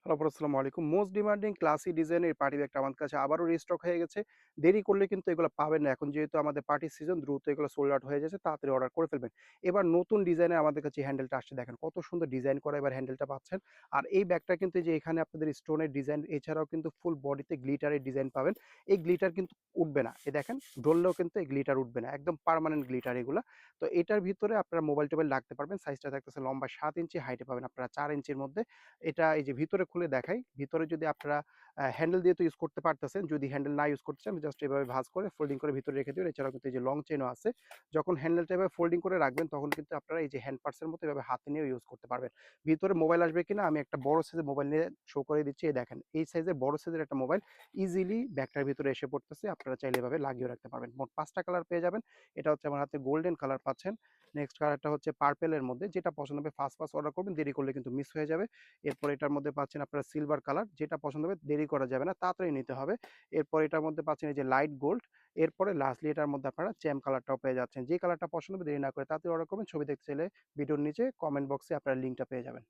Hello আপু, আসসালামু আলাইকুম। মোস্ট ডিমান্ডিং ক্লাসি ডিজাইনের পার্টি ব্যাগটা আমাদের কাছে আবারও রিস্টক হয়ে গেছে। দেরি করলে কিন্তু এগুলো পাবেন না। এখন যেহেতু আমাদের পার্টি সিজন, দ্রুত এগুলো সোল্ড আউট হয়ে যাচ্ছে। তাড়াতাড়ি অর্ডার করে ফেলবেন। এবার নতুন ডিজাইনের আমাদের কাছে হ্যান্ডেলটা আসছে, দেখেন কত সুন্দর ডিজাইন করা এবার হ্যান্ডেলটা পাচ্ছেন। আর এই ব্যাগটা কিন্তু এই যে এখানে আপনাদের স্টোনের ডিজাইন, এছাড়াও কিন্তু ফুল বডিতে গ্লিটারের ডিজাইন পাবেন। এই গ্লিটার কিন্তু উঠবে না। দেখেন ডললেও কিন্তু এই গ্লিটার উঠবে না। একদম পার্মানেন্ট গ্লিটার এগুলা। তো এটার ভিতরে আপনারা মোবাইল-টোবাইল রাখতে পারবেন। সাইজটা থাকতেছে লম্বা ৭ ইঞ্চি, হাইটে পাবেন আপনারা ৪ ইঞ্চির মধ্যে। এটা এই যে ভিতরে খুলে দেখাই। ভিতরে যদি আপনারা হ্যান্ডেল দিয়ে তো ইউজ করতে পারতেছেন। যদি হ্যান্ডেল না ইউজ করতে চান, জাস্ট এভাবে ভাঁজ করে ফোল্ডিং করে ভিতরে রেখে দিবেন। এছাড়াও কিন্তু এই যে লং চেইনও আছে। যখন হ্যান্ডেলটা এভাবে ফোল্ডিং করে রাখবেন, তখন কিন্তু আপনারা এই যে হ্যান্ড পার্সের মতো এভাবে হাতে নিয়েও ইউজ করতে পারবেন। ভিতরে মোবাইল আসবে কিনা আমি একটা বড় সাইজের মোবাইল নিয়ে শো করে দিচ্ছি। এই দেখেন, এই সাইজের বড় সাইজের একটা মোবাইল ইজিলি ব্যাগটার ভিতরে এসে পড়তেছে। আপনারা চাইলে এভাবে লাগিয়েও রাখতে পারবেন। মোট ৫ টা কালার পেয়ে যাবেন। এটা হচ্ছে আমার হাতে গোল্ডেন কালার পাচ্ছেন। নেক্সট কালারটা হচ্ছে পার্পল এর মধ্যে। যেটা পছন্দ হবে ফার্স্ট অর্ডার করবেন। দেরি করলে কিন্তু মিস হয়ে যাবে। এরপর এটার মধ্যে পাচ্ছেন আপনারা সিলভার কালার, যেটা পছন্দ হবে দেরি করা যাবে না, তাড়াতাড়ি নিতে হবে। এরপর এটার মধ্যে পাচ্ছেন এই যে লাইট গোল্ড। এরপরে লাস্টলি এটার মধ্যে আপনারা জ্যাম কালারটাও পেয়ে যাচ্ছেন। যে কালারটা পছন্দ হবে দেরি না করে তাড়াতাড়ি অর্ডার করবেন। ছবি দেখতে চাইলে ভিডিওর নিচে কমেন্ট বক্সে আপনারা লিঙ্কটা পেয়ে যাবেন।